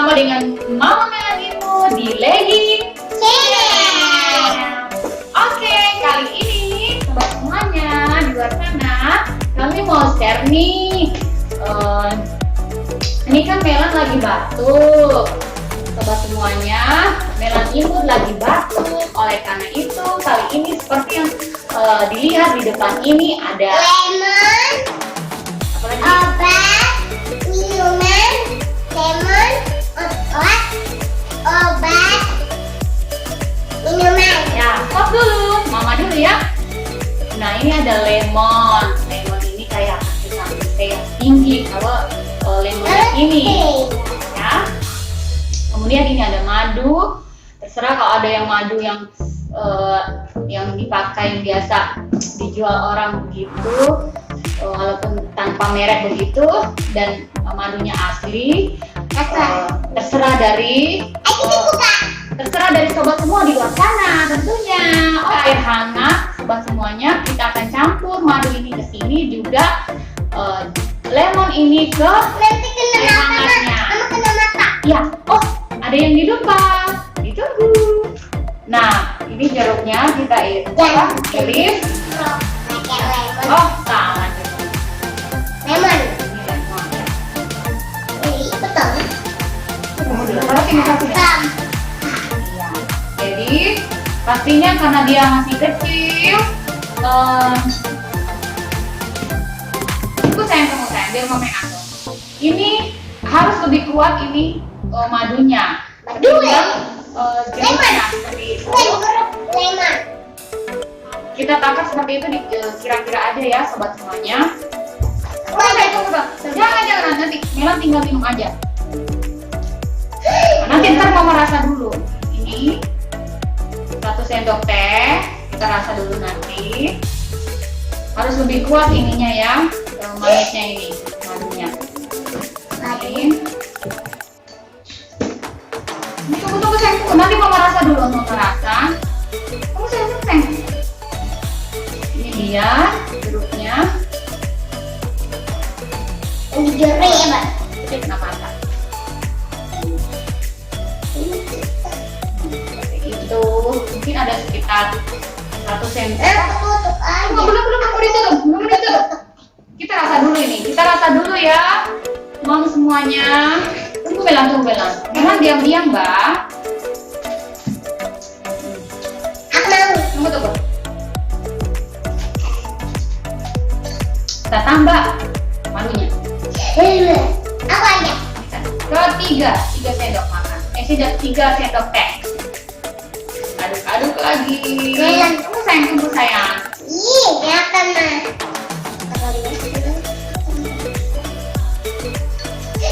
bersama dengan Mama Melanimu di Lady Channel. Oke, kali ini sobat semuanya di luar sana, kami mau share nih. Ini kan Melan lagi batuk. Sobat semuanya, Melanimu lagi batuk. Oleh karena itu, kali ini seperti yang dilihat di depan ini ada lemon, obat, minuman, lemon, obat, minuman. Ya, stop dulu, Mama dulu ya. Nah, ini ada lemon. Lemon ini kayak vitamin C yang tinggi kalau lemon yang ini, ya. Kemudian ini ada madu. Terserah kalau ada yang madu yang dipakai yang biasa dijual orang begitu, walaupun tanpa merek begitu, dan madunya asli. Terserah dari sobat semua di luar sana tentunya. Air hangat sobat semuanya, kita akan campur madu ini ke sini juga, lemon ini ke Nanti kena air mata, hangatnya. Mama kena mata. Ya, oh ada yang di depan, ditunggu. Nah, ini jeruknya kita iris. Pakai lemon. Oh, salah. Lemon. Ini lemon ya. Betul. Iya. Jadi pastinya karena dia masih kecil, tunggu sayang, biar mama yang atur. Ini harus lebih kuat ini madunya. Madu. Jeruknya seperti itu. Lemon. Kita tangkap seperti itu, kira-kira aja ya sobat semuanya. Tunggu. Jangan nanti Melan tinggal minum aja. Nanti ntar mama rasa dulu. Ini 1 sendok teh, kita rasa dulu nanti. Harus lebih kuat ininya ya, manisnya ini, madunya. Ini tunggu sayang, nanti mama rasa dulu, mama rasa. Tunggu sayang. Ini dia jeruknya. Ini jeruk ya, Mbak. Kena mata. Itu mungkin ada sekitar 1 sendok. Tutup aja. Belum ditutup. Kita rasa dulu ini. Kita rasa dulu ya. Mau semuanya. Tunggu Belang. Jangan diam-diam, Mbak. Aku mau. Tunggu. Kita tambah madunya. Aku aja. Ke 3 sendok makan. 3 sendok teh. Aduk lagi. Tunggu sayang. Ih, kelihatan mah.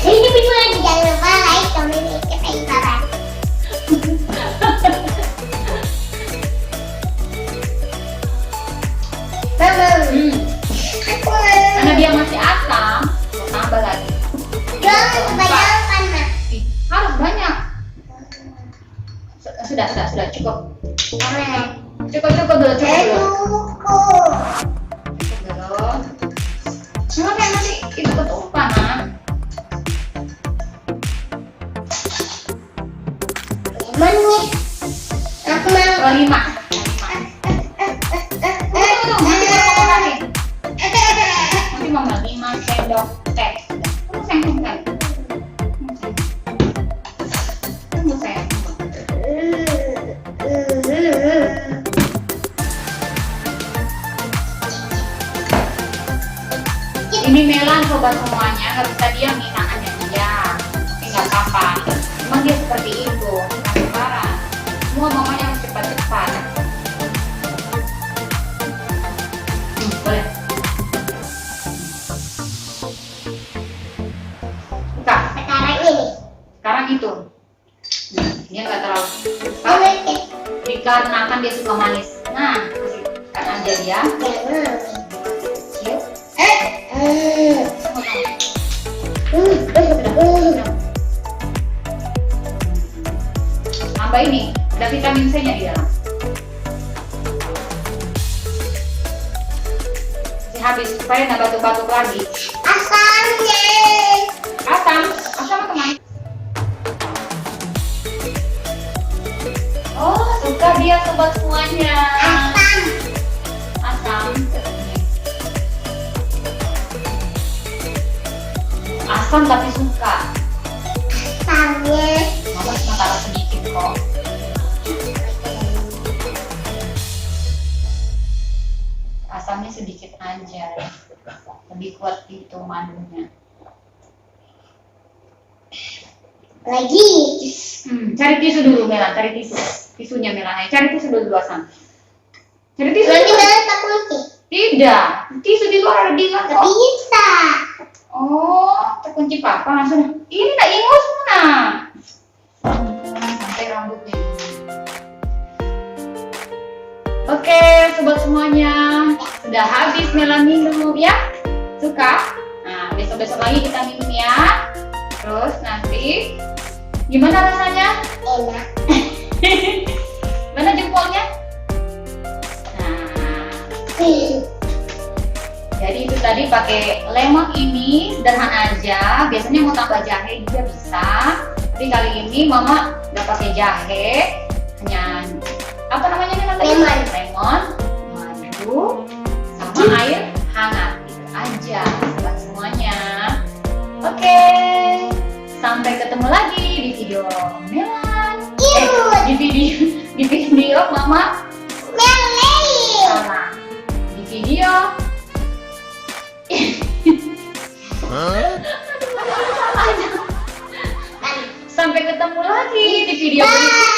Ini video lagi, jangan lupa like, comment, subscribe, bye. Mama, aku mau. Karena dia masih asam, mau tambah lagi. Jangan kebanyakan, Ma. Harus banyak. Sudah cukup. Cukup dulu. Cuma kan nanti itu ketupat, Nak. Lemon nih. Aku mau. 5. Nanti mau 5 sendok teh. Tunggu sayang. Ini Melan sobat semuanya, nggak bisa diam nih tangannya dia. Tapi nggak apa-apa. Memang dia seperti itu, bukan sembarang. Semua mamanya harus cepat-cepat. Boleh. Buka. Sekarang itu. Dia nggak terlalu suka. Dikarenakan dia suka manis. Nah, kasihkan aja ya. Kecil. Tambah ini, ada vitamin C nya di dalam. Habis supaya nggak batuk-batuk lagi. Asamnya. Asam apa teman? asam tapi suka. Asamnya. Mama cuma taruh sedikit kok. Asamnya sedikit aja. Lebih kuat gitu madunya. Lagi. Cari tisu dulu Melan, cari tisu. Tisunya Melan, cari tisu dulu Asam. Cari tisu. Nanti dulu. Melan tak kunci. Tidak, tisu di luar ada dingin kok. Bisa. Oh, terkunci papa langsung. Ini nak ingus nak. Sampai rambutnya. Oke, sobat semuanya, sudah habis Melan minum ya. Suka? Nah, besok-besok lagi kita minum ya. Terus nanti gimana rasanya? Enak. Mana jempolnya? Nah, jadi itu tadi pakai lemon ini sederhana aja. Biasanya mau tambah jahe juga bisa. Tapi kali ini Mama nggak pakai jahe, hanya apa namanya ini tadi? Lemon, madu, sama air hangat. Itu aja, buat semuanya. Oke, sampai ketemu lagi di video Melan. Di video Mama. Salah. Di video. Sampai ketemu lagi di video berikutnya.